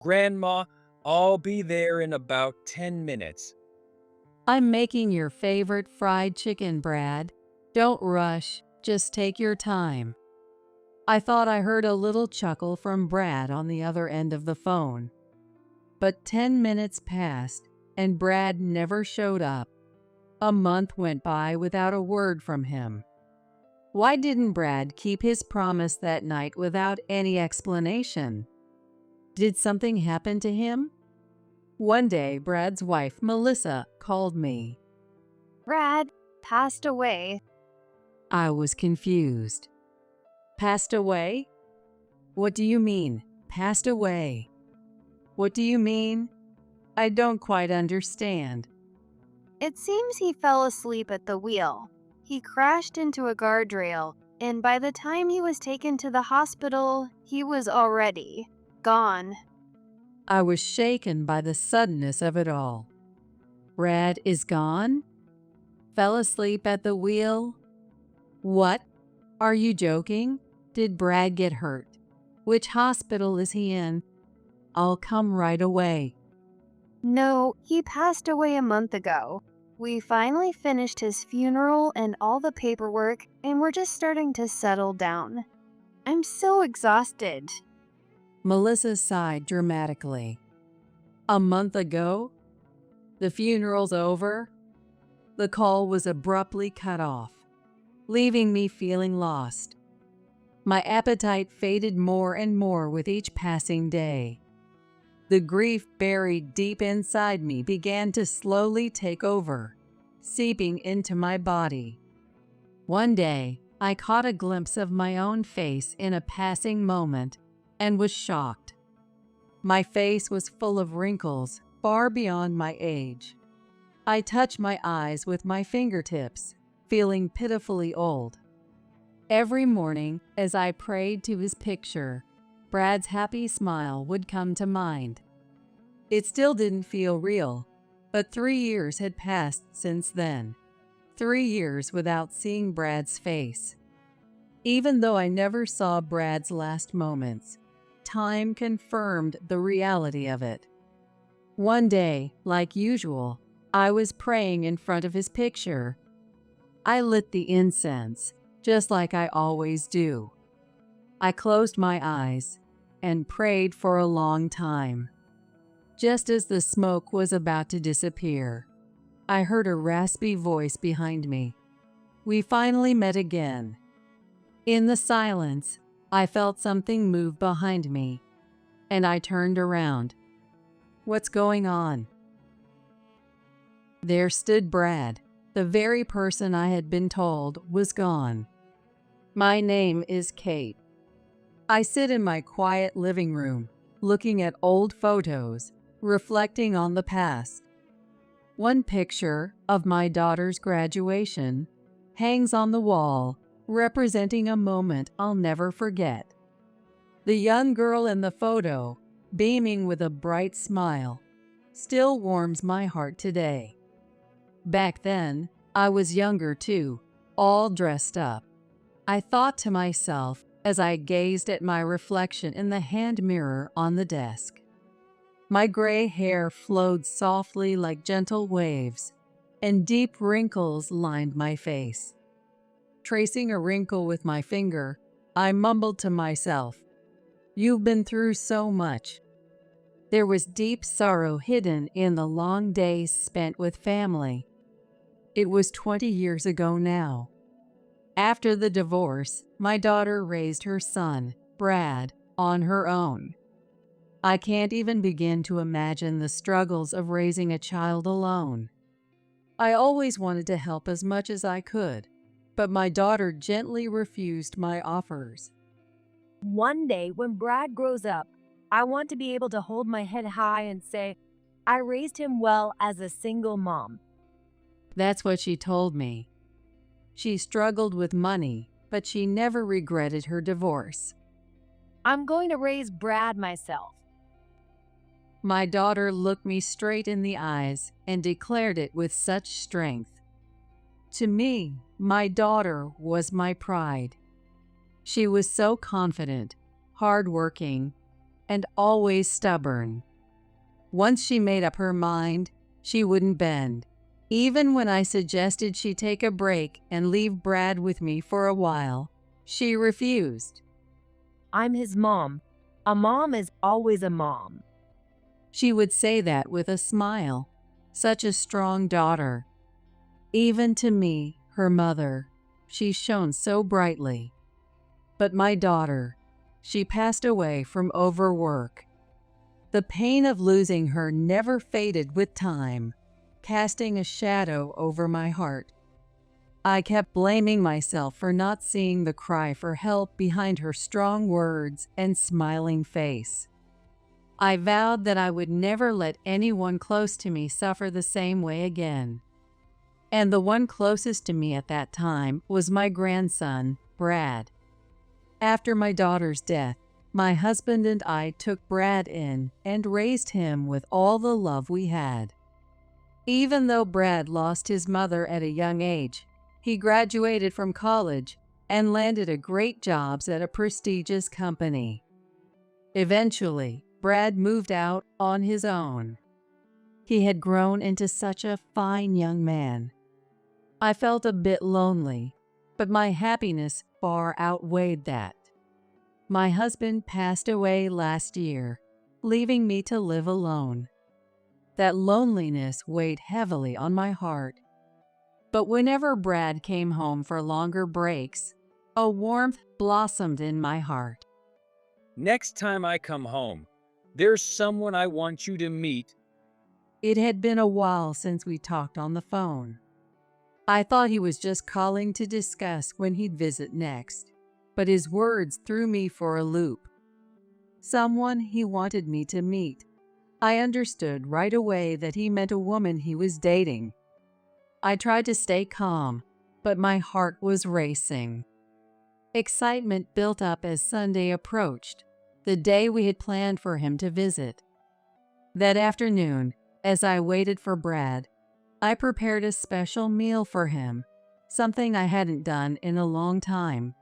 Grandma, I'll be there in about 10 minutes. I'm making your favorite fried chicken, Brad. Don't rush, just take your time. I thought I heard a little chuckle from Brad on the other end of the phone. But 10 minutes passed, and Brad never showed up. A month went by without a word from him. Why didn't Brad keep his promise that night without any explanation? Did something happen to him? One day, Brad's wife, Melissa, called me. Brad passed away. I was confused. Passed away? What do you mean, passed away? What do you mean? I don't quite understand. It seems he fell asleep at the wheel. He crashed into a guardrail, and by the time he was taken to the hospital, he was already gone. I was shaken by the suddenness of it all. Brad is gone? Fell asleep at the wheel? What? Are you joking? Did Brad get hurt? Which hospital is he in? I'll come right away. No, he passed away a month ago. We finally finished his funeral and all the paperwork, and we're just starting to settle down. I'm so exhausted. Melissa sighed dramatically. A month ago? The funeral's over? The call was abruptly cut off, leaving me feeling lost. My appetite faded more and more with each passing day. The grief buried deep inside me began to slowly take over, seeping into my body. One day, I caught a glimpse of my own face in a passing moment and was shocked. My face was full of wrinkles far beyond my age. I touched my eyes with my fingertips, feeling pitifully old. Every morning, as I prayed to his picture, Brad's happy smile would come to mind. It still didn't feel real, but 3 years had passed since then. 3 years without seeing Brad's face. Even though I never saw Brad's last moments, time confirmed the reality of it. One day, like usual, I was praying in front of his picture. I lit the incense, just like I always do. I closed my eyes and prayed for a long time. Just as the smoke was about to disappear, I heard a raspy voice behind me. We finally met again. In the silence, I felt something move behind me, and I turned around. What's going on? There stood Brad, the very person I had been told was gone. My name is Kate. I sit in my quiet living room, looking at old photos, reflecting on the past. One picture of my daughter's graduation hangs on the wall, representing a moment I'll never forget. The young girl in the photo, beaming with a bright smile, still warms my heart today. Back then, I was younger too, all dressed up. I thought to myself as I gazed at my reflection in the hand mirror on the desk. My gray hair flowed softly like gentle waves, and deep wrinkles lined my face. Tracing a wrinkle with my finger, I mumbled to myself, "You've been through so much." There was deep sorrow hidden in the long days spent with family. It was 20 years ago now. After the divorce, my daughter raised her son, Brad, on her own. I can't even begin to imagine the struggles of raising a child alone. I always wanted to help as much as I could, but my daughter gently refused my offers. One day, when Brad grows up, I want to be able to hold my head high and say, I raised him well as a single mom. That's what she told me. She struggled with money, but she never regretted her divorce. I'm going to raise Brad myself. My daughter looked me straight in the eyes and declared it with such strength. To me, my daughter was my pride. She was so confident, hardworking, and always stubborn. Once she made up her mind, she wouldn't bend. Even when I suggested she take a break and leave Brad with me for a while, she refused. I'm his mom. A mom is always a mom. She would say that with a smile. Such a strong daughter. Even to me, her mother, she shone so brightly. But my daughter, she passed away from overwork. The pain of losing her never faded with time, casting a shadow over my heart. I kept blaming myself for not seeing the cry for help behind her strong words and smiling face. I vowed that I would never let anyone close to me suffer the same way again. And the one closest to me at that time was my grandson, Brad. After my daughter's death, my husband and I took Brad in and raised him with all the love we had. Even though Brad lost his mother at a young age, he graduated from college and landed a great jobs at a prestigious company. Eventually, Brad moved out on his own. He had grown into such a fine young man. I felt a bit lonely, but my happiness far outweighed that. My husband passed away last year, leaving me to live alone. That loneliness weighed heavily on my heart. But whenever Brad came home for longer breaks, a warmth blossomed in my heart. Next time I come home, there's someone I want you to meet. It had been a while since we talked on the phone. I thought he was just calling to discuss when he'd visit next, but his words threw me for a loop. Someone he wanted me to meet. I understood right away that he meant a woman he was dating. I tried to stay calm, but my heart was racing. Excitement built up as Sunday approached, the day we had planned for him to visit. That afternoon, as I waited for Brad, I prepared a special meal for him, something I hadn't done in a long time.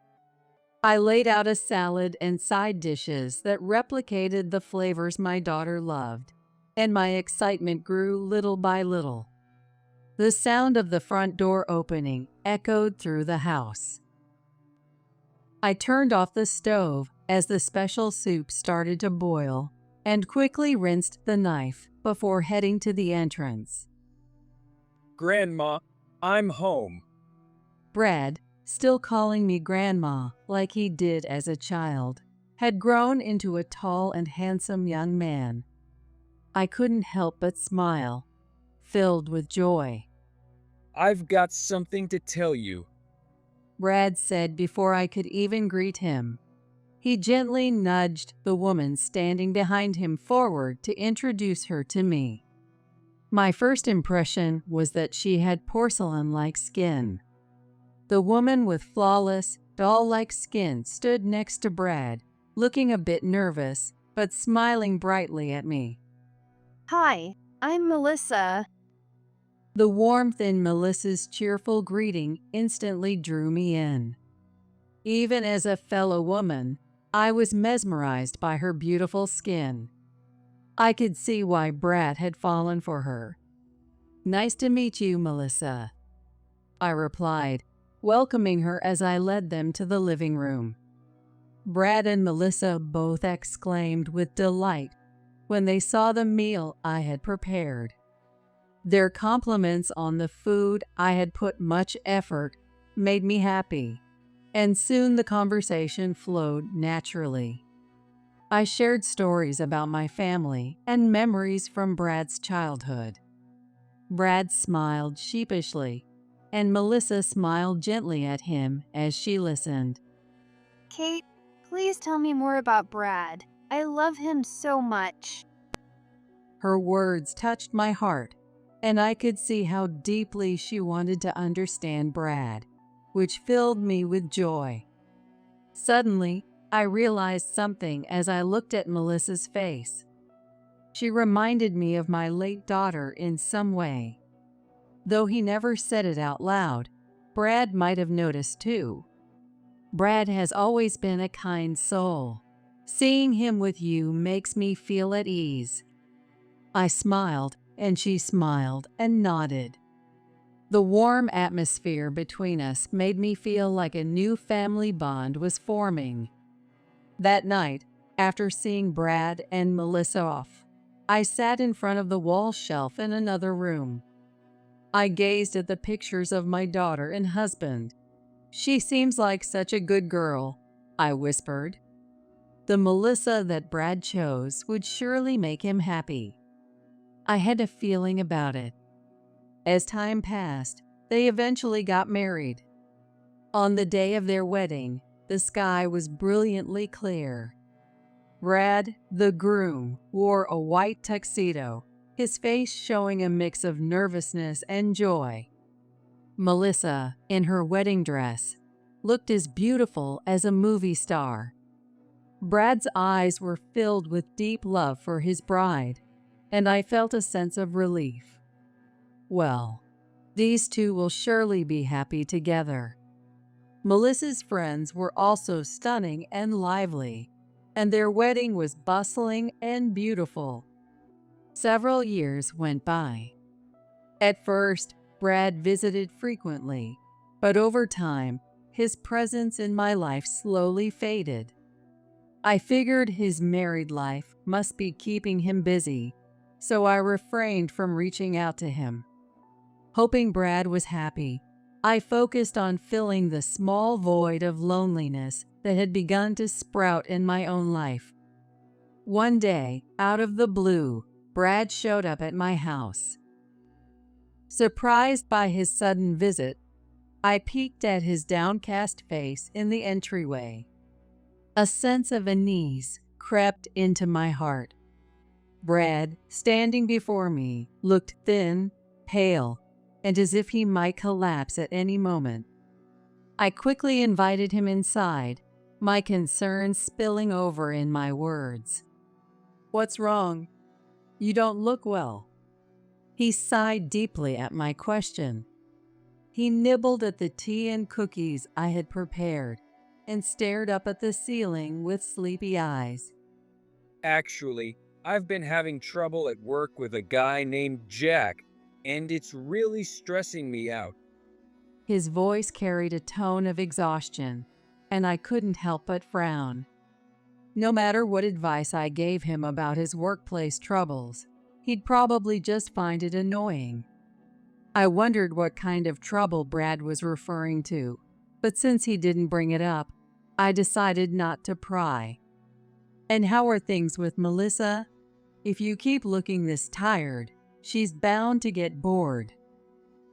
I laid out a salad and side dishes that replicated the flavors my daughter loved, and my excitement grew little by little. The sound of the front door opening echoed through the house. I turned off the stove as the special soup started to boil and quickly rinsed the knife before heading to the entrance. Grandma, I'm home. Brad, still calling me Grandma like he did as a child, had grown into a tall and handsome young man. I couldn't help but smile, filled with joy. I've got something to tell you. Brad said before I could even greet him. He gently nudged the woman standing behind him forward to introduce her to me. My first impression was that she had porcelain-like skin. The woman with flawless, doll-like skin stood next to Brad, looking a bit nervous, but smiling brightly at me. Hi, I'm Melissa. The warmth in Melissa's cheerful greeting instantly drew me in. Even as a fellow woman, I was mesmerized by her beautiful skin. I could see why Brad had fallen for her. Nice to meet you, Melissa, I replied, welcoming her as I led them to the living room. Brad and Melissa both exclaimed with delight when they saw the meal I had prepared. Their compliments on the food I had put much effort made me happy, and soon the conversation flowed naturally. I shared stories about my family and memories from Brad's childhood. Brad smiled sheepishly, and Melissa smiled gently at him as she listened. Kate, please tell me more about Brad. I love him so much. Her words touched my heart, and I could see how deeply she wanted to understand Brad, which filled me with joy. Suddenly, I realized something as I looked at Melissa's face. She reminded me of my late daughter in some way. Though he never said it out loud, Brad might have noticed too. Brad has always been a kind soul, Seeing him with you makes me feel at ease." I smiled, and she smiled and nodded. The warm atmosphere between us made me feel like a new family bond was forming. That night, after seeing Brad and Melissa off, I sat in front of the wall shelf in another room. I gazed at the pictures of my daughter and husband. "She seems like such a good girl," I whispered. "The Melissa that Brad chose would surely make him happy." I had a feeling about it. As time passed, they eventually got married. On the day of their wedding, the sky was brilliantly clear. Brad, the groom, wore a white tuxedo, his face showing a mix of nervousness and joy. Melissa, in her wedding dress, looked as beautiful as a movie star. Brad's eyes were filled with deep love for his bride, and I felt a sense of relief. Well, these two will surely be happy together. Melissa's friends were also stunning and lively, and their wedding was bustling and beautiful. Several years went by. At first, Brad visited frequently, but over time, his presence in my life slowly faded. I figured his married life must be keeping him busy, so I refrained from reaching out to him. Hoping Brad was happy, I focused on filling the small void of loneliness that had begun to sprout in my own life. One day, out of the blue, Brad showed up at my house. Surprised by his sudden visit, I peeked at his downcast face in the entryway. A sense of unease crept into my heart. Brad, standing before me, looked thin, pale, and as if he might collapse at any moment. I quickly invited him inside, my concerns spilling over in my words. "What's wrong? You don't look well." He sighed deeply at my question. He nibbled at the tea and cookies I had prepared and stared up at the ceiling with sleepy eyes. Actually, I've been having trouble at work with a guy named Jack, and it's really stressing me out. His voice carried a tone of exhaustion, and I couldn't help but frown. No matter what advice I gave him about his workplace troubles, he'd probably just find it annoying. I wondered what kind of trouble Brad was referring to, but since he didn't bring it up, I decided not to pry. "And how are things with Melissa? If you keep looking this tired, she's bound to get bored."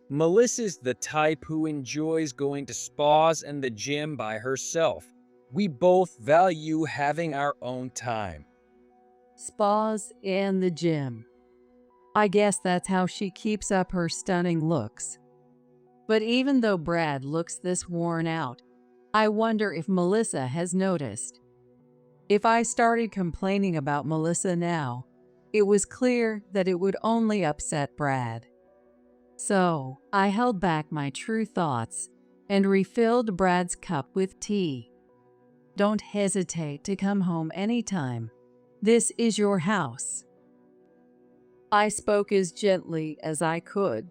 Melissa's the type who enjoys going to spas and the gym by herself. We both value having our own time. Spas and the gym. I guess that's how she keeps up her stunning looks. But even though Brad looks this worn out, I wonder if Melissa has noticed. If I started complaining about Melissa now, it was clear that it would only upset Brad. So I held back my true thoughts and refilled Brad's cup with tea. "Don't hesitate to come home anytime. This is your house." I spoke as gently as I could.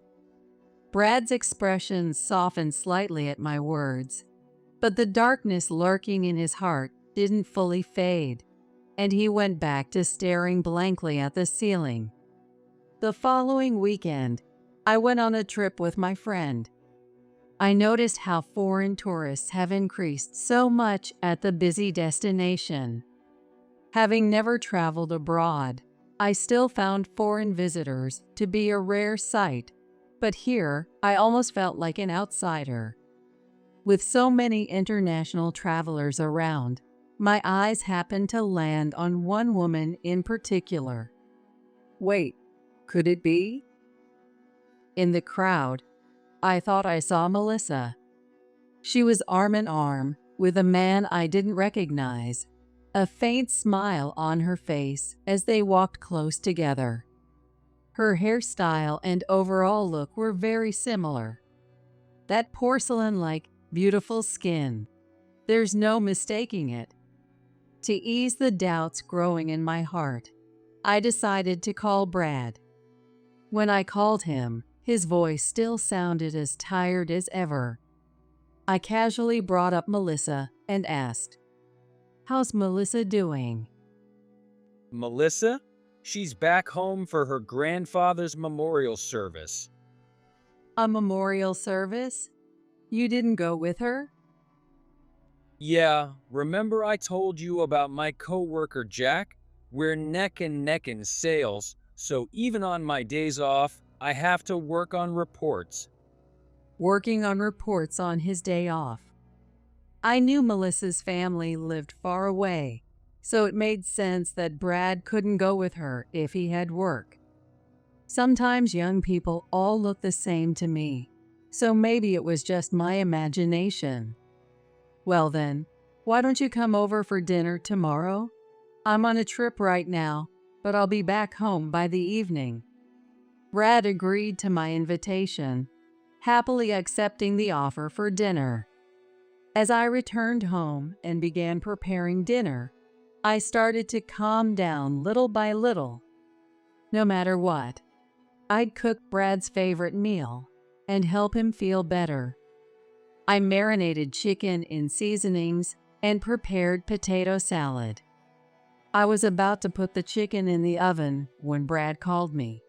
Brad's expression softened slightly at my words, but the darkness lurking in his heart didn't fully fade, and he went back to staring blankly at the ceiling. The following weekend, I went on a trip with my friend. I noticed how foreign tourists have increased so much at the busy destination. Having never traveled abroad, I still found foreign visitors to be a rare sight, but here I almost felt like an outsider. With so many international travelers around, my eyes happened to land on one woman in particular. Wait, could it be? In the crowd, I thought I saw Melissa. She was arm in arm with a man I didn't recognize, a faint smile on her face as they walked close together. Her hairstyle and overall look were very similar. That porcelain-like, beautiful skin. There's no mistaking it. To ease the doubts growing in my heart, I decided to call Brad. When I called him, his voice still sounded as tired as ever. I casually brought up Melissa and asked, "How's Melissa doing?" Melissa? She's back home for her grandfather's memorial service. "A memorial service? You didn't go with her?" Yeah, remember I told you about my coworker Jack? We're neck and neck in sales, so even on my days off, I have to work on reports. Working on reports on his day off. I knew Melissa's family lived far away, so it made sense that Brad couldn't go with her if he had work. Sometimes young people all look the same to me, so maybe it was just my imagination. "Well then, why don't you come over for dinner tomorrow? I'm on a trip right now, but I'll be back home by the evening." Brad agreed to my invitation, happily accepting the offer for dinner. As I returned home and began preparing dinner, I started to calm down little by little. No matter what, I'd cook Brad's favorite meal and help him feel better. I marinated chicken in seasonings and prepared potato salad. I was about to put the chicken in the oven when Brad called me.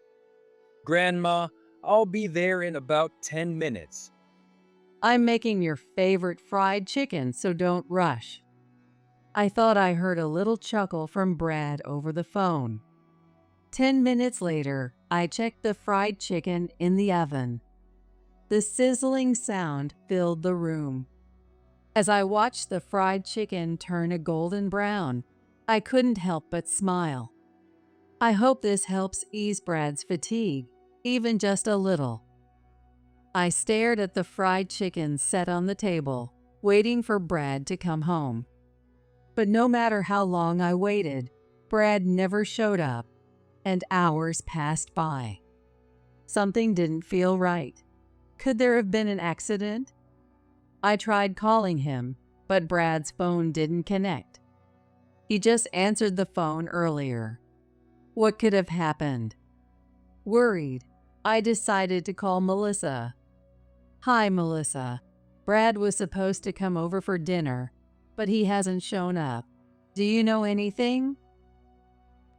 Grandma, I'll be there in about 10 minutes. "I'm making your favorite fried chicken, so don't rush." I thought I heard a little chuckle from Brad over the phone. 10 minutes later, I checked the fried chicken in the oven. The sizzling sound filled the room. As I watched the fried chicken turn a golden brown, I couldn't help but smile. I hope this helps ease Brad's fatigue, even just a little. I stared at the fried chicken set on the table, waiting for Brad to come home. But no matter how long I waited, Brad never showed up, and hours passed by. Something didn't feel right. Could there have been an accident? I tried calling him, but Brad's phone didn't connect. He just answered the phone earlier. What could have happened? Worried, I decided to call Melissa. "Hi, Melissa. Brad was supposed to come over for dinner, but he hasn't shown up. Do you know anything?"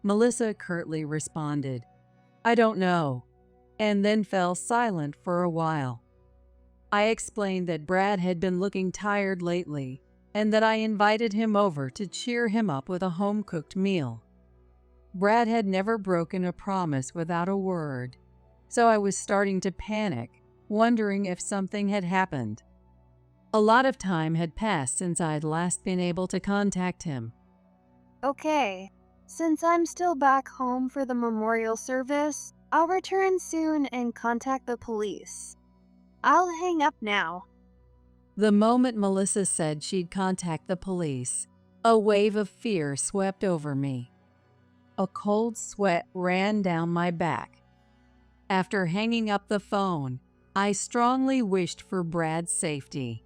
Melissa curtly responded, "I don't know," and then fell silent for a while. I explained that Brad had been looking tired lately and that I invited him over to cheer him up with a home-cooked meal. Brad had never broken a promise without a word, so I was starting to panic, wondering if something had happened. A lot of time had passed since I'd last been able to contact him. Okay, since I'm still back home for the memorial service, I'll return soon and contact the police. I'll hang up now. The moment Melissa said she'd contact the police, a wave of fear swept over me. A cold sweat ran down my back. After hanging up the phone, I strongly wished for Brad's safety.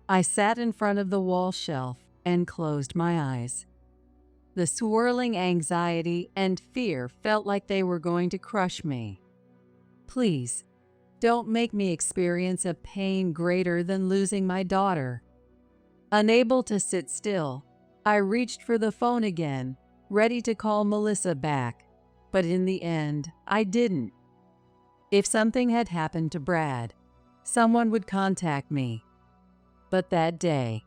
I sat in front of the wall shelf and closed my eyes. The swirling anxiety and fear felt like they were going to crush me. "Please, don't make me experience a pain greater than losing my daughter." Unable to sit still, I reached for the phone again, ready to call Melissa back, but in the end, I didn't. If something had happened to Brad, someone would contact me. But that day,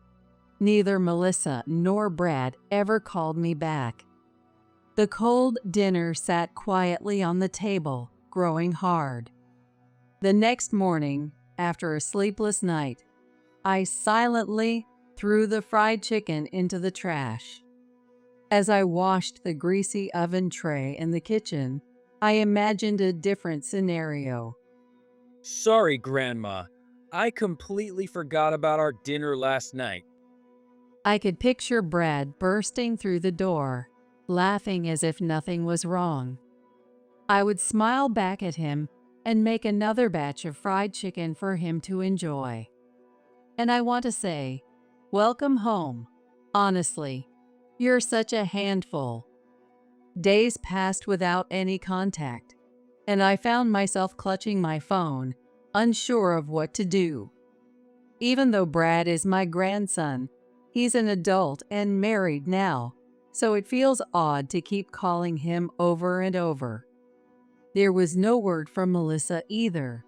neither Melissa nor Brad ever called me back. The cold dinner sat quietly on the table, growing hard. The next morning, after a sleepless night, I silently threw the fried chicken into the trash. As I washed the greasy oven tray in the kitchen, I imagined a different scenario. Sorry, Grandma. I completely forgot about our dinner last night. I could picture Brad bursting through the door, laughing as if nothing was wrong. I would smile back at him and make another batch of fried chicken for him to enjoy. And I want to say, welcome home. Honestly, You're such a handful. Days passed without any contact, and I found myself clutching my phone, unsure of what to do. Even though Brad is my grandson, he's an adult and married now, so it feels odd to keep calling him over and over. There was no word from Melissa either.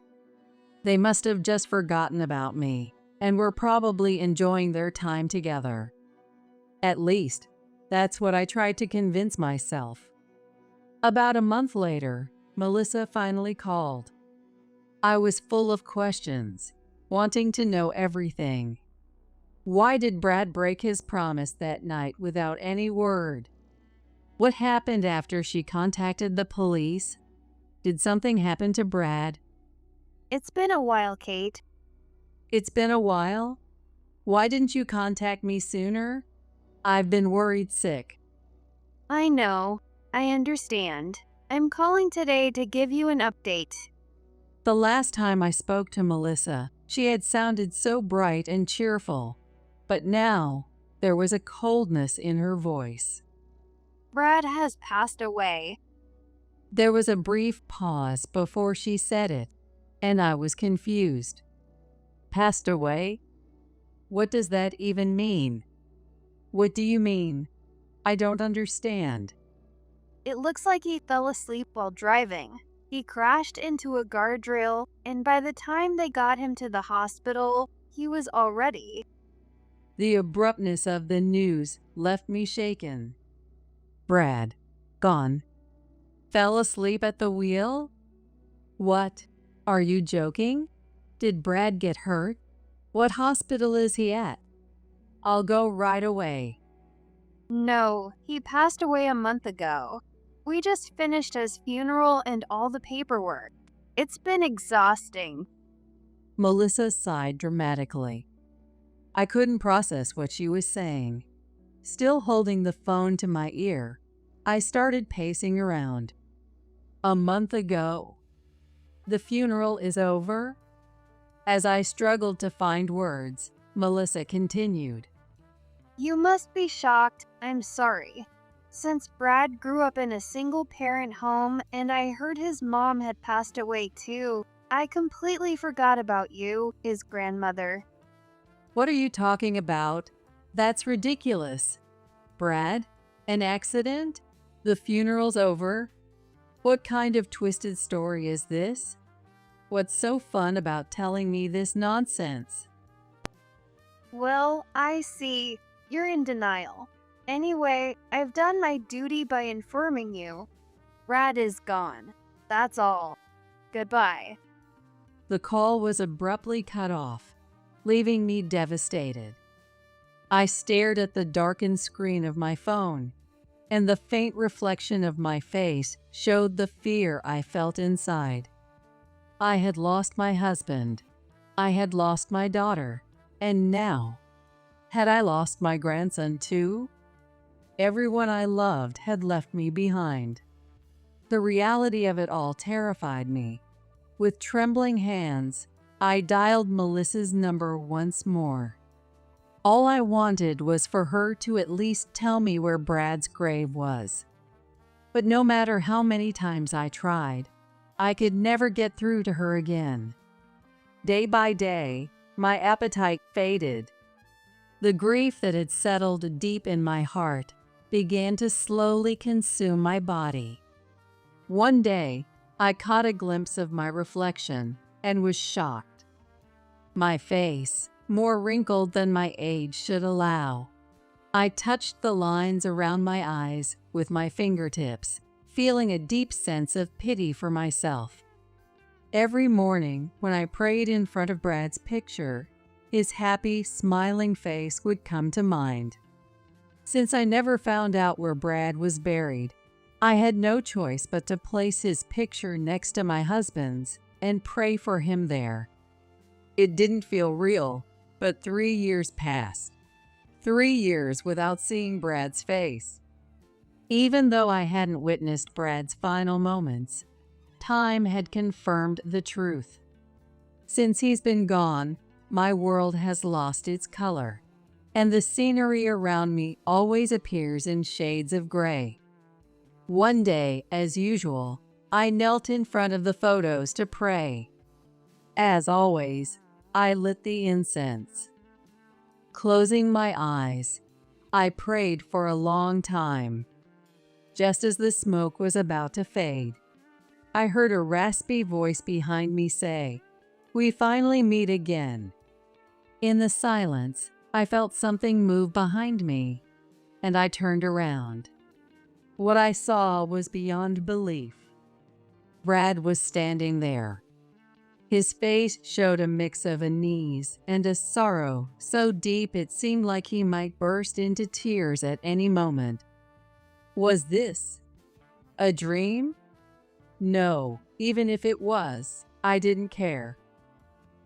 They must have just forgotten about me and were probably enjoying their time together. At least, that's what I tried to convince myself. About a month later, Melissa finally called. I was full of questions, wanting to know everything. Why did Brad break his promise that night without any word? What happened after she contacted the police? Did something happen to Brad? It's been a while, Kate. It's been a while? Why didn't you contact me sooner? I've been worried sick. I know. I understand. I'm calling today to give you an update. The last time I spoke to Melissa, she had sounded so bright and cheerful, but now there was a coldness in her voice. Brad has passed away. There was a brief pause before she said it, and I was confused. Passed away? What does that even mean? What do you mean? I don't understand. It looks like he fell asleep while driving. He crashed into a guardrail, and by the time they got him to the hospital, he was already. The abruptness of the news left me shaken. Brad, gone. Fell asleep at the wheel? What? Are you joking? Did Brad get hurt? What hospital is he at? I'll go right away. No, he passed away a month ago. We just finished his funeral and all the paperwork. It's been exhausting. Melissa sighed dramatically. I couldn't process what she was saying. Still holding the phone to my ear, I started pacing around. A month ago. The funeral is over? As I struggled to find words, Melissa continued. You must be shocked. I'm sorry. Since Brad grew up in a single-parent home and I heard his mom had passed away too, I completely forgot about you, his grandmother. What are you talking about? That's ridiculous. Brad? An accident? The funeral's over? What kind of twisted story is this? What's so fun about telling me this nonsense? Well, I see. You're in denial. Anyway, I've done my duty by informing you. Brad is gone. That's all. Goodbye. The call was abruptly cut off, leaving me devastated. I stared at the darkened screen of my phone, and the faint reflection of my face showed the fear I felt inside. I had lost my husband. I had lost my daughter. And now, had I lost my grandson too? Everyone I loved had left me behind. The reality of it all terrified me. With trembling hands, I dialed Melissa's number once more. All I wanted was for her to at least tell me where Brad's grave was. But no matter how many times I tried, I could never get through to her again. Day by day, my appetite faded. The grief that had settled deep in my heart began to slowly consume my body. One day, I caught a glimpse of my reflection and was shocked. My face, more wrinkled than my age should allow. I touched the lines around my eyes with my fingertips, feeling a deep sense of pity for myself. Every morning, when I prayed in front of Brad's picture, his happy, smiling face would come to mind. Since I never found out where Brad was buried, I had no choice but to place his picture next to my husband's and pray for him there. It didn't feel real, but 3 years passed. 3 years without seeing Brad's face. Even though I hadn't witnessed Brad's final moments, time had confirmed the truth. Since he's been gone, my world has lost its color. and the scenery around me always appears in shades of gray. One day, as usual, I knelt in front of the photos to pray. As always, I lit the incense. Closing my eyes, I prayed for a long time. Just as the smoke was about to fade, I heard a raspy voice behind me say, "We finally meet again." In the silence, I felt something move behind me, and I turned around. What I saw was beyond belief. Brad was standing there. His face showed a mix of unease and a sorrow so deep it seemed like he might burst into tears at any moment. Was this a dream? No, even if it was, I didn't care.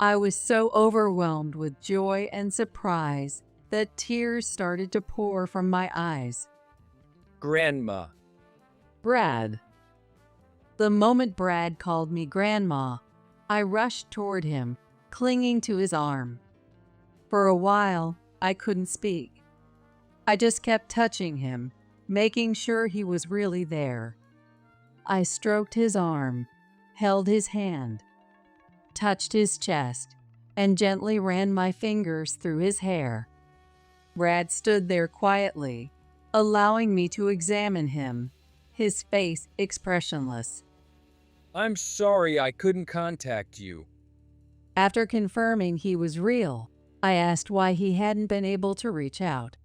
I was so overwhelmed with joy and surprise that tears started to pour from my eyes. Grandma. Brad. The moment Brad called me Grandma, I rushed toward him, clinging to his arm. For a while, I couldn't speak. I just kept touching him, making sure he was really there. I stroked his arm, held his hand, touched his chest, and gently ran my fingers through his hair. Brad stood there quietly, allowing me to examine him, his face expressionless. I'm sorry I couldn't contact you. After confirming he was real, I asked why he hadn't been able to reach out.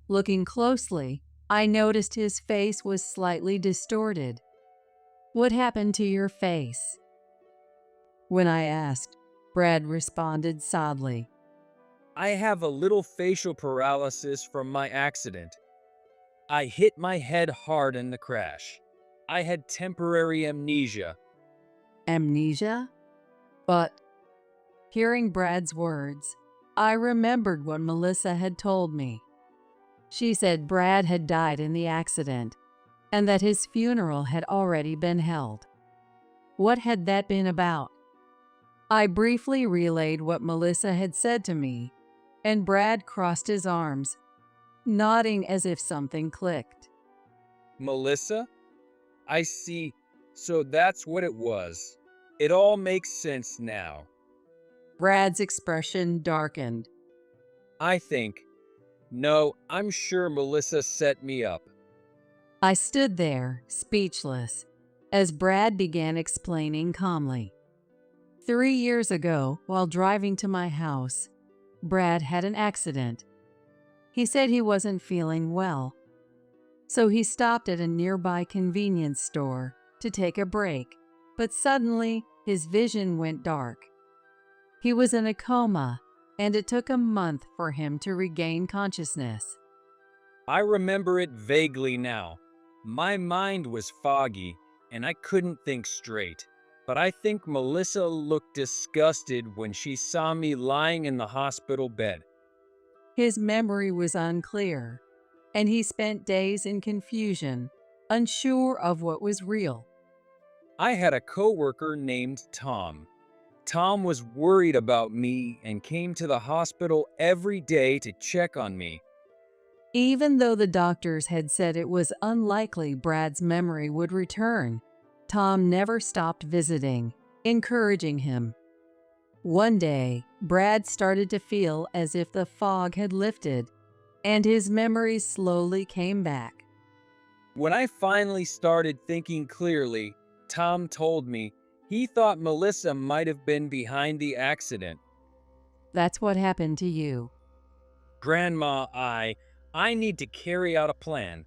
Looking closely, I noticed his face was slightly distorted. "What happened to your face?" When I asked, Brad responded sadly. I have a little facial paralysis from my accident. I hit my head hard in the crash. I had temporary amnesia. Amnesia? But, hearing Brad's words, I remembered what Melissa had told me. She said Brad had died in the accident, and that his funeral had already been held. What had that been about? I briefly relayed what Melissa had said to me, and Brad crossed his arms, nodding as if something clicked. Melissa? I see. So that's what it was. It all makes sense now. Brad's expression darkened. I think. No, I'm sure Melissa set me up. I stood there, speechless, as Brad began explaining calmly. 3 years ago, while driving to my house, Brad had an accident. He said he wasn't feeling well, so he stopped at a nearby convenience store to take a break, but suddenly his vision went dark. He was in a coma, and it took a month for him to regain consciousness. I remember it vaguely now. My mind was foggy, and I couldn't think straight. But I think Melissa looked disgusted when she saw me lying in the hospital bed. His memory was unclear, and he spent days in confusion, unsure of what was real. I had a coworker named Tom. Tom was worried about me and came to the hospital every day to check on me. Even though the doctors had said it was unlikely Brad's memory would return, Tom never stopped visiting, encouraging him. One day, Brad started to feel as if the fog had lifted, and his memories slowly came back. When I finally started thinking clearly, Tom told me he thought Melissa might have been behind the accident. That's what happened to you. Grandma, I need to carry out a plan.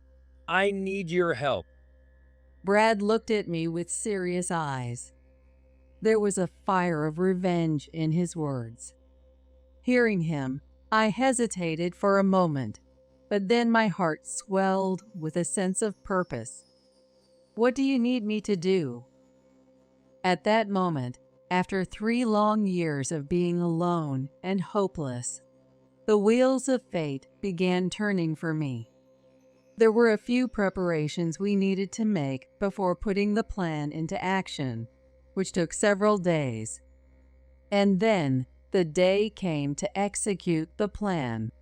I need your help. Brad looked at me with serious eyes. There was a fire of revenge in his words. Hearing him, I hesitated for a moment, but then my heart swelled with a sense of purpose. "What do you need me to do?" At that moment, after 3 long years of being alone and hopeless, the wheels of fate began turning for me. There were a few preparations we needed to make before putting the plan into action, which took several days. And then the day came to execute the plan.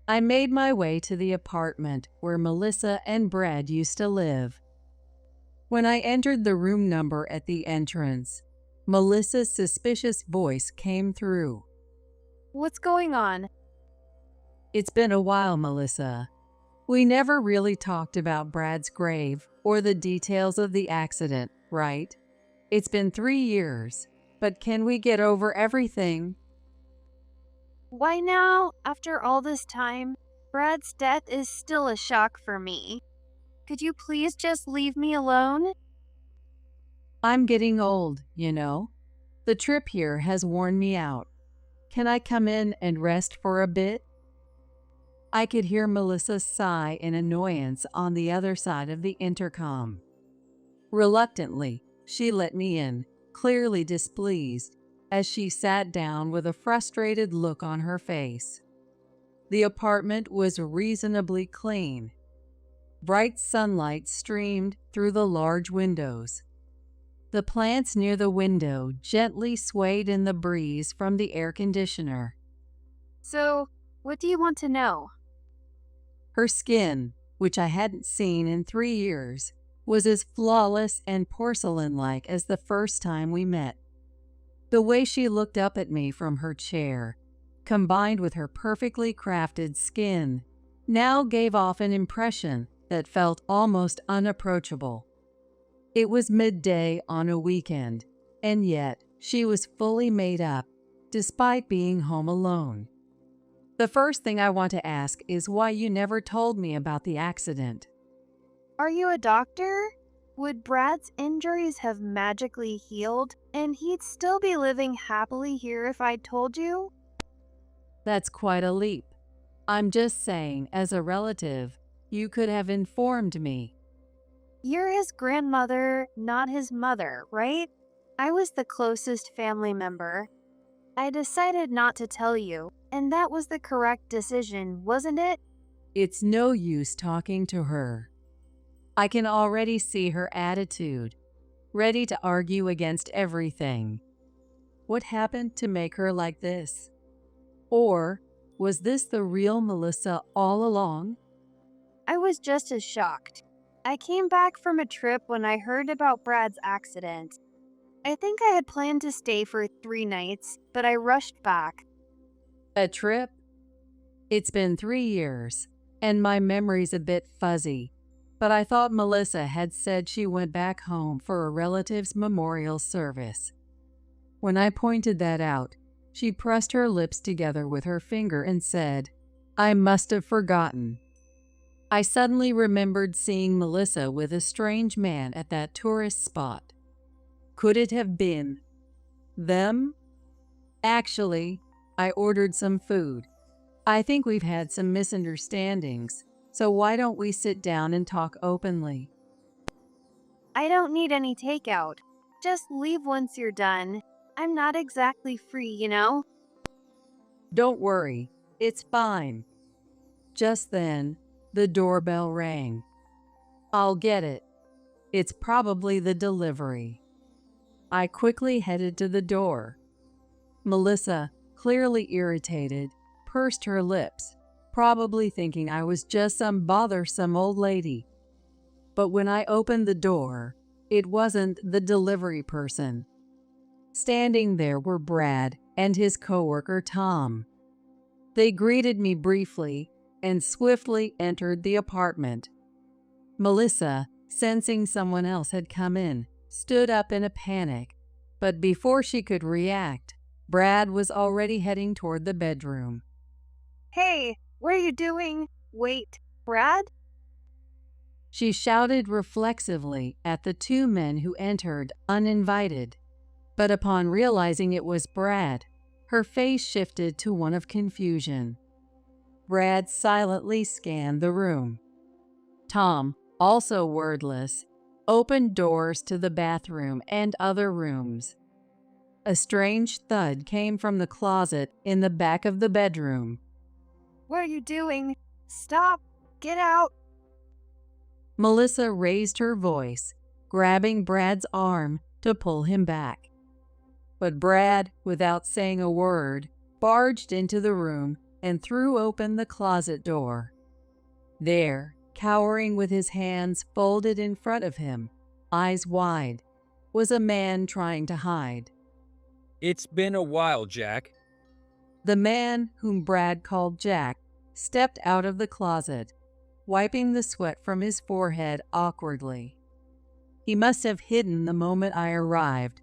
I made my way to the apartment where Melissa and Brad used to live. When I entered the room number at the entrance, Melissa's suspicious voice came through. What's going on? It's been a while, Melissa. We never really talked about Brad's grave or the details of the accident, right? It's been 3 years, but can we get over everything? Why now, after all this time, Brad's death is still a shock for me. Could you please just leave me alone? I'm getting old, you know. The trip here has worn me out. Can I come in and rest for a bit? I could hear Melissa sigh in annoyance on the other side of the intercom. Reluctantly, she let me in, clearly displeased, as she sat down with a frustrated look on her face. The apartment was reasonably clean. Bright sunlight streamed through the large windows. The plants near the window gently swayed in the breeze from the air conditioner. So, what do you want to know? Her skin, which I hadn't seen in 3 years, was as flawless and porcelain-like as the first time we met. The way she looked up at me from her chair, combined with her perfectly crafted skin, now gave off an impression that felt almost unapproachable. It was midday on a weekend, and yet she was fully made up, despite being home alone. The first thing I want to ask is why you never told me about the accident. Are you a doctor? Would Brad's injuries have magically healed, and he'd still be living happily here if I'd told you? That's quite a leap. I'm just saying, as a relative, you could have informed me. You're his grandmother, not his mother, right? I was the closest family member. I decided not to tell you, and that was the correct decision, wasn't it? It's no use talking to her. I can already see her attitude, ready to argue against everything. What happened to make her like this? Or was this the real Melissa all along? I was just as shocked. I came back from a trip when I heard about Brad's accident. I think I had planned to stay for 3 nights, but I rushed back. A trip? It's been 3 years, and my memory's a bit fuzzy, but I thought Melissa had said she went back home for a relative's memorial service. When I pointed that out, she pressed her lips together with her finger and said, "I must have forgotten." I suddenly remembered seeing Melissa with a strange man at that tourist spot. Could it have been them? Actually, I ordered some food. I think we've had some misunderstandings, so why don't we sit down and talk openly? I don't need any takeout. Just leave once you're done. I'm not exactly free, you know? Don't worry, it's fine. Just then, the doorbell rang. I'll get it. It's probably the delivery. I quickly headed to the door. Melissa, clearly irritated, pursed her lips, probably thinking I was just some bothersome old lady. But when I opened the door, it wasn't the delivery person. Standing there were Brad and his coworker Tom. They greeted me briefly and swiftly entered the apartment. Melissa, sensing someone else had come in, stood up in a panic, but before she could react, Brad was already heading toward the bedroom. Hey, what are you doing? Wait, Brad? She shouted reflexively at the 2 men who entered uninvited, but upon realizing it was Brad, her face shifted to one of confusion. Brad silently scanned the room. Tom, also wordless, opened doors to the bathroom and other rooms. A strange thud came from the closet in the back of the bedroom. What are you doing? Stop! Get out! Melissa raised her voice, grabbing Brad's arm to pull him back. But Brad, without saying a word, barged into the room and threw open the closet door. There, cowering with his hands folded in front of him, eyes wide, was a man trying to hide. It's been a while, Jack. The man, whom Brad called Jack, stepped out of the closet, wiping the sweat from his forehead awkwardly. He must have hidden the moment I arrived,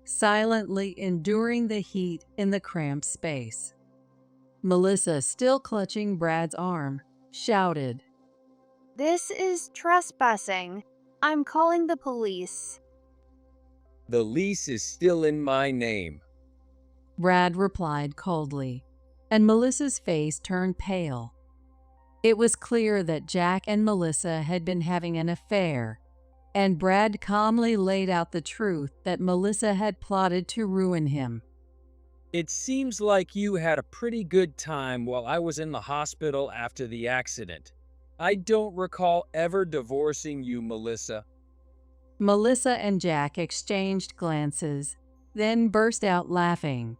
silently enduring the heat in the cramped space. Melissa, still clutching Brad's arm, shouted. This is trespassing. I'm calling the police. The lease is still in my name. Brad replied coldly, and Melissa's face turned pale. It was clear that Jack and Melissa had been having an affair, and Brad calmly laid out the truth that Melissa had plotted to ruin him. It seems like you had a pretty good time while I was in the hospital after the accident. I don't recall ever divorcing you, Melissa. Melissa and Jack exchanged glances, then burst out laughing.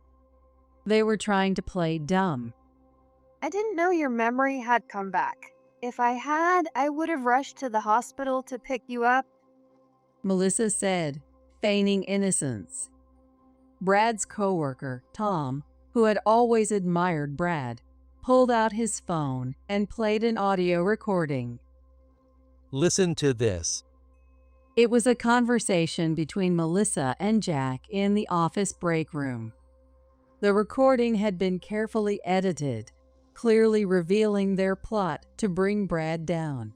They were trying to play dumb. I didn't know your memory had come back. If I had, I would have rushed to the hospital to pick you up. Melissa said, feigning innocence. Brad's coworker, Tom, who had always admired Brad, pulled out his phone and played an audio recording. Listen to this. It was a conversation between Melissa and Jack in the office break room. The recording had been carefully edited, clearly revealing their plot to bring Brad down.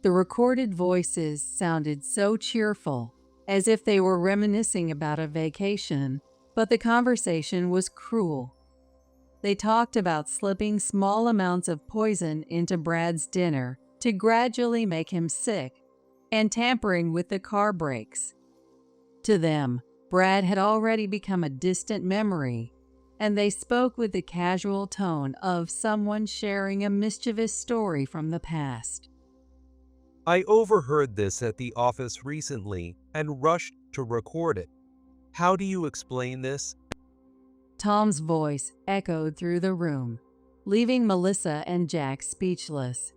The recorded voices sounded so cheerful, as if they were reminiscing about a vacation, but the conversation was cruel. They talked about slipping small amounts of poison into Brad's dinner to gradually make him sick, and tampering with the car brakes. To them, Brad had already become a distant memory, and they spoke with the casual tone of someone sharing a mischievous story from the past. I overheard this at the office recently and rushed to record it. How do you explain this? Tom's voice echoed through the room, leaving Melissa and Jack speechless.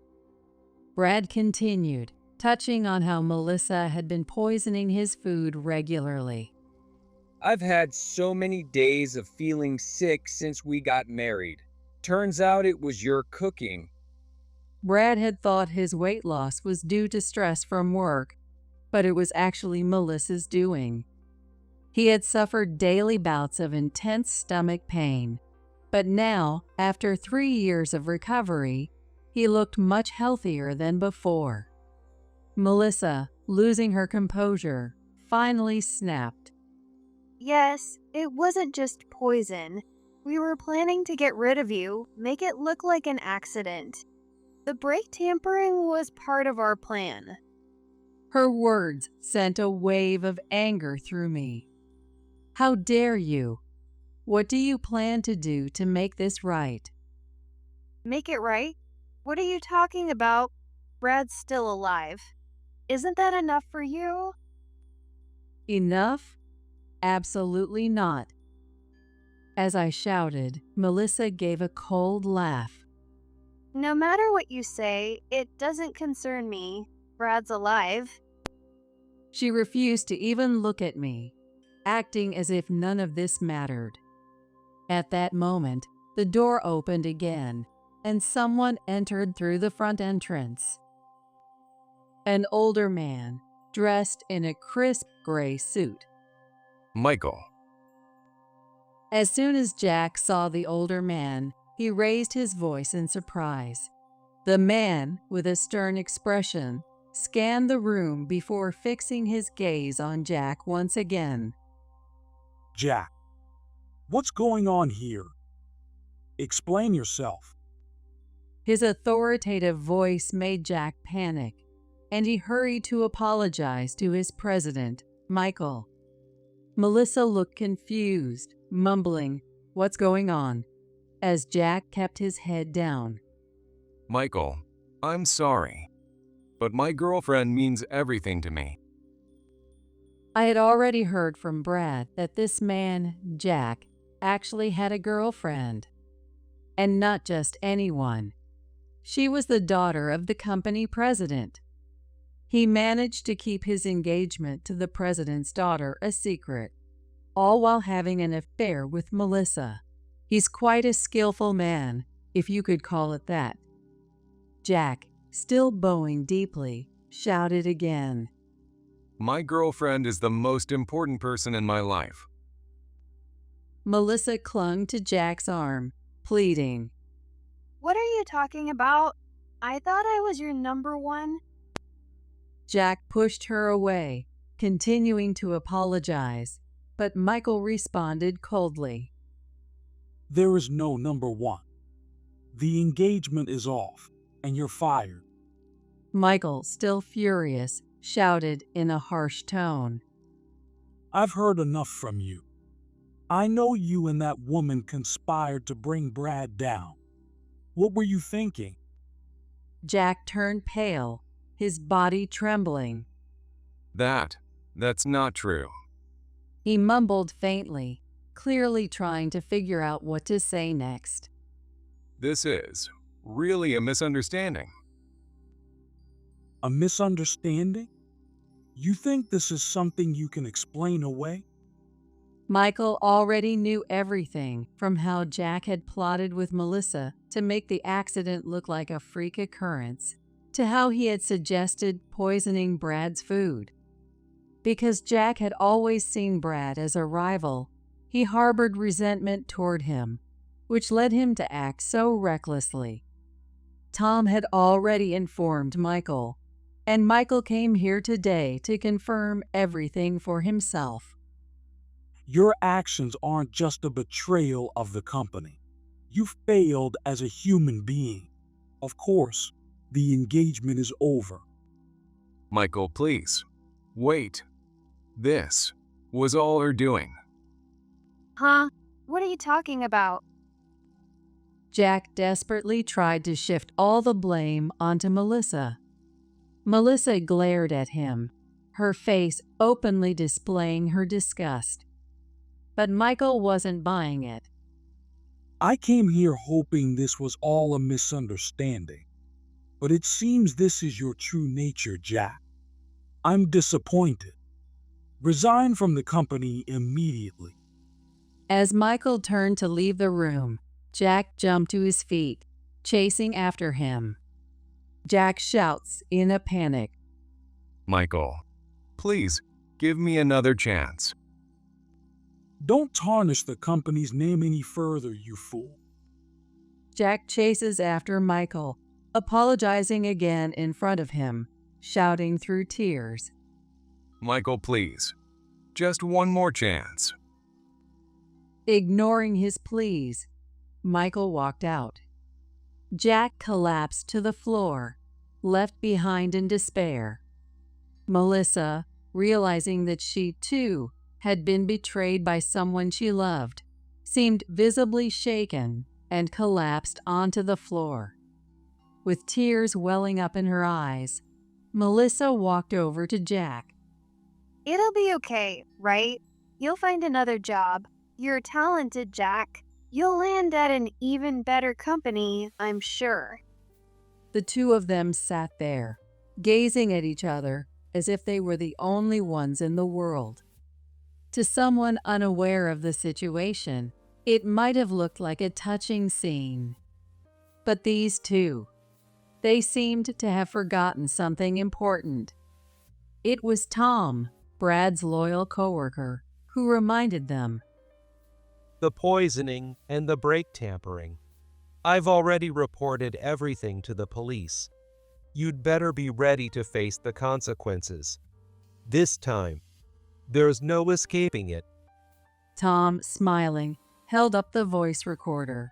Brad continued, touching on how Melissa had been poisoning his food regularly. I've had so many days of feeling sick since we got married. Turns out it was your cooking. Brad had thought his weight loss was due to stress from work, but it was actually Melissa's doing. He had suffered daily bouts of intense stomach pain, but now, after 3 years of recovery, he looked much healthier than before. Melissa, losing her composure, finally snapped. Yes, it wasn't just poison. We were planning to get rid of you, make it look like an accident. The brake tampering was part of our plan. Her words sent a wave of anger through me. How dare you? What do you plan to do to make this right? Make it right? What are you talking about? Brad's still alive. Isn't that enough for you? Enough? Absolutely not. As I shouted, Melissa gave a cold laugh. No matter what you say, it doesn't concern me. Brad's alive. She refused to even look at me, acting as if none of this mattered. At that moment, the door opened again, and someone entered through the front entrance. An older man, dressed in a crisp gray suit. Michael. As soon as Jack saw the older man, he raised his voice in surprise. The man, with a stern expression, scanned the room before fixing his gaze on Jack once again. Jack, what's going on here? Explain yourself. His authoritative voice made Jack panic, and he hurried to apologize to his president, Michael. Melissa looked confused, mumbling, "What's going on?" as Jack kept his head down. Michael, I'm sorry, but my girlfriend means everything to me. I had already heard from Brad that this man, Jack, actually had a girlfriend. And not just anyone. She was the daughter of the company president. He managed to keep his engagement to the president's daughter a secret, all while having an affair with Melissa. He's quite a skillful man, if you could call it that. Jack, still bowing deeply, shouted again. My girlfriend is the most important person in my life. Melissa clung to Jack's arm, pleading. What are you talking about? I thought I was your number one. Jack pushed her away, continuing to apologize, but Michael responded coldly. There is no number one. The engagement is off, and you're fired. Michael, still furious, shouted in a harsh tone. I've heard enough from you. I know you and that woman conspired to bring Brad down. What were you thinking? Jack turned pale, his body trembling. That's not true. He mumbled faintly, clearly trying to figure out what to say next. This is really a misunderstanding. A misunderstanding? You think this is something you can explain away? Michael already knew everything, from how Jack had plotted with Melissa to make the accident look like a freak occurrence, to how he had suggested poisoning Brad's food. Because Jack had always seen Brad as a rival, he harbored resentment toward him, which led him to act so recklessly. Tom had already informed Michael, and Michael came here today to confirm everything for himself. Your actions aren't just a betrayal of the company. You failed as a human being. Of course, the engagement is over. Michael, please. Wait. This was all her doing. Huh? What are you talking about? Jack desperately tried to shift all the blame onto Melissa. Melissa glared at him, her face openly displaying her disgust. But Michael wasn't buying it. I came here hoping this was all a misunderstanding. But it seems this is your true nature, Jack. I'm disappointed. Resign from the company immediately. As Michael turned to leave the room, Jack jumped to his feet, chasing after him. Jack shouts in a panic. Michael, please give me another chance. Don't tarnish the company's name any further, you fool. Jack chases after Michael, apologizing again in front of him, shouting through tears. Michael, please. Just one more chance. Ignoring his pleas, Michael walked out. Jack collapsed to the floor, left behind in despair. Melissa, realizing that she, too, had been betrayed by someone she loved, seemed visibly shaken and collapsed onto the floor. With tears welling up in her eyes, Melissa walked over to Jack. It'll be okay, right? You'll find another job. You're talented, Jack. You'll land at an even better company, I'm sure. The two of them sat there, gazing at each other as if they were the only ones in the world. To someone unaware of the situation, it might have looked like a touching scene. But these two, they seemed to have forgotten something important. It was Tom, Brad's loyal coworker, who reminded them. The poisoning and the brake tampering. I've already reported everything to the police. You'd better be ready to face the consequences. This time, there's no escaping it. Tom, smiling, held up the voice recorder.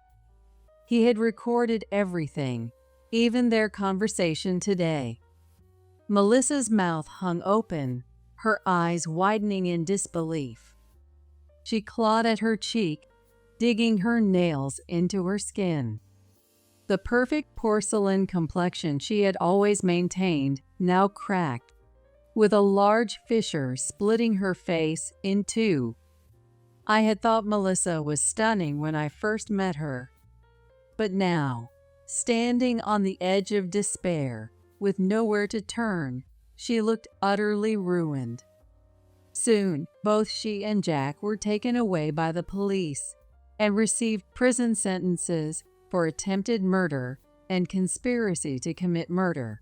He had recorded everything, even their conversation today. Melissa's mouth hung open, her eyes widening in disbelief. She clawed at her cheek, digging her nails into her skin. The perfect porcelain complexion she had always maintained now cracked, with a large fissure splitting her face in two. I had thought Melissa was stunning when I first met her. But now, standing on the edge of despair, with nowhere to turn, she looked utterly ruined. Soon, both she and Jack were taken away by the police and received prison sentences for attempted murder and conspiracy to commit murder.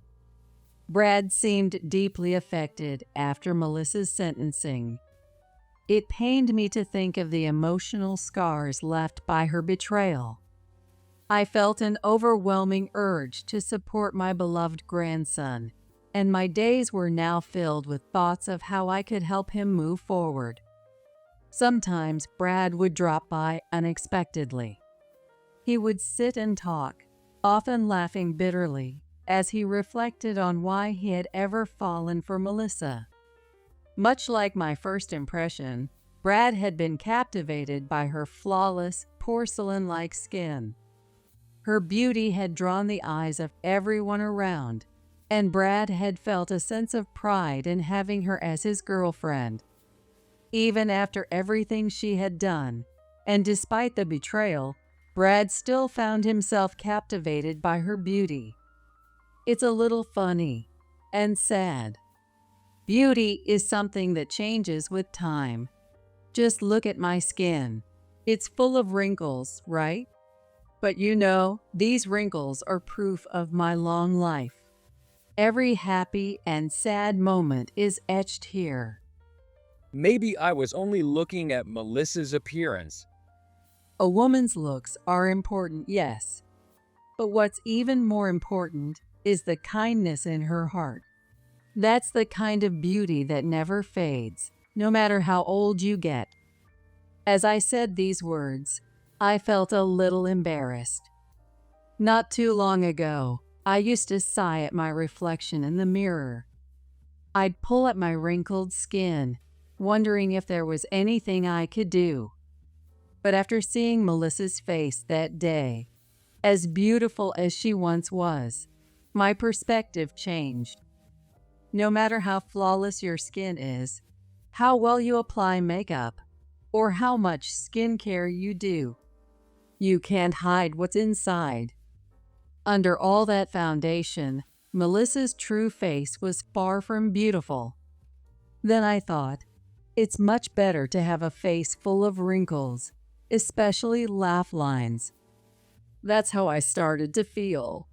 Brad seemed deeply affected after Melissa's sentencing. It pained me to think of the emotional scars left by her betrayal. I felt an overwhelming urge to support my beloved grandson, and my days were now filled with thoughts of how I could help him move forward. Sometimes Brad would drop by unexpectedly. He would sit and talk, often laughing bitterly, as he reflected on why he had ever fallen for Melissa. Much like my first impression, Brad had been captivated by her flawless, porcelain-like skin. Her beauty had drawn the eyes of everyone around, and Brad had felt a sense of pride in having her as his girlfriend. Even after everything she had done, and despite the betrayal, Brad still found himself captivated by her beauty. It's a little funny and sad. Beauty is something that changes with time. Just look at my skin. It's full of wrinkles, right? But you know, these wrinkles are proof of my long life. Every happy and sad moment is etched here. Maybe I was only looking at Melissa's appearance. A woman's looks are important, yes. But what's even more important is the kindness in her heart. That's the kind of beauty that never fades, no matter how old you get. As I said these words, I felt a little embarrassed. Not too long ago, I used to sigh at my reflection in the mirror. I'd pull at my wrinkled skin, wondering if there was anything I could do. But after seeing Melissa's face that day, as beautiful as she once was, my perspective changed. No matter how flawless your skin is, how well you apply makeup, or how much skincare you do, you can't hide what's inside. Under all that foundation, Melissa's true face was far from beautiful. Then I thought, it's much better to have a face full of wrinkles, especially laugh lines. That's how I started to feel.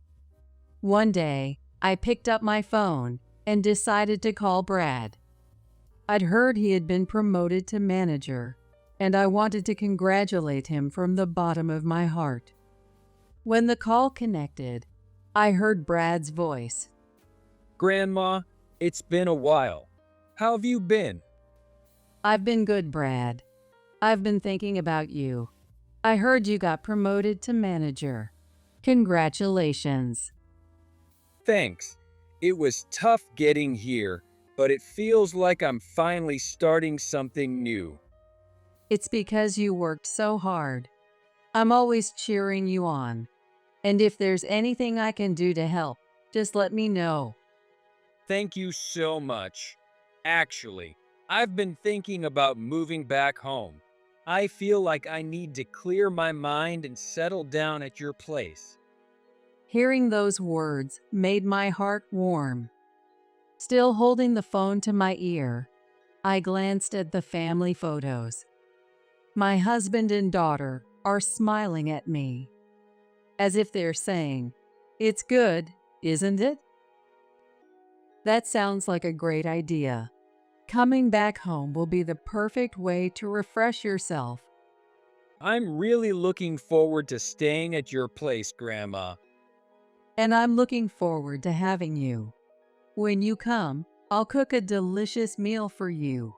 One day, I picked up my phone and decided to call Brad. I'd heard he had been promoted to manager, and I wanted to congratulate him from the bottom of my heart. When the call connected, I heard Brad's voice. Grandma, it's been a while. How have you been? I've been good, Brad. I've been thinking about you. I heard you got promoted to manager. Congratulations. Thanks. It was tough getting here, but it feels like I'm finally starting something new. It's because you worked so hard. I'm always cheering you on. And if there's anything I can do to help, just let me know. Thank you so much. Actually, I've been thinking about moving back home. I feel like I need to clear my mind and settle down at your place. Hearing those words made my heart warm. Still holding the phone to my ear, I glanced at the family photos. My husband and daughter are smiling at me, as if they're saying, "It's good, isn't it?" That sounds like a great idea. Coming back home will be the perfect way to refresh yourself. I'm really looking forward to staying at your place, Grandma. And I'm looking forward to having you. When you come, I'll cook a delicious meal for you.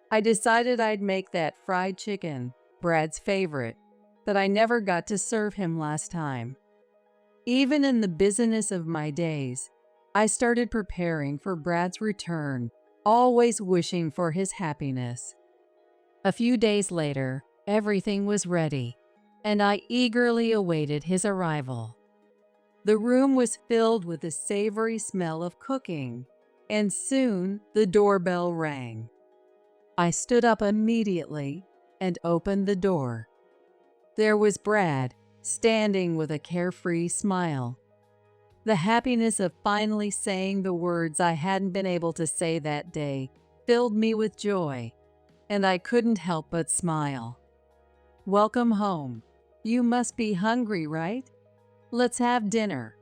I decided I'd make that fried chicken, Brad's favorite, that I never got to serve him last time. Even in the busyness of my days, I started preparing for Brad's return, always wishing for his happiness. A few days later, everything was ready, and I eagerly awaited his arrival. The room was filled with the savory smell of cooking, and soon the doorbell rang. I stood up immediately and opened the door. There was Brad, standing with a carefree smile. The happiness of finally saying the words I hadn't been able to say that day filled me with joy, and I couldn't help but smile. "Welcome home. You must be hungry, right? Let's have dinner."